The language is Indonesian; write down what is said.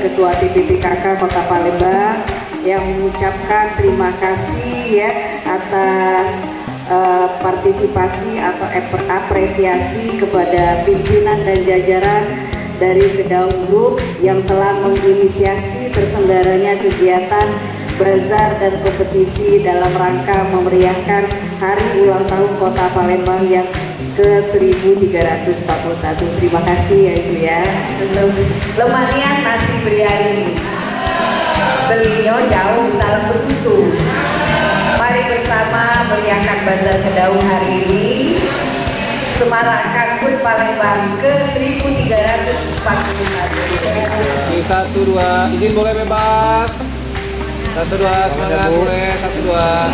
Ketua TPPKK Kota Palembang yang mengucapkan terima kasih ya atas partisipasi atau apresiasi kepada pimpinan dan jajaran dari Kedaung Group yang telah menginisiasi terselenggaranya kegiatan bazar dan kompetisi dalam rangka memeriahkan Hari Ulang Tahun Kota Palembang yang ke-1341. Terima kasih ya Ibu ya. Lemahnya nasi biryani, belinya jauh dalam betutu. Mari bersama meriahkan bazar Kedaung hari ini, semarakkan HUT Palembang ke-1341. Satu dua, izin boleh bebas. Satu dua, semangat boleh. Satu dua.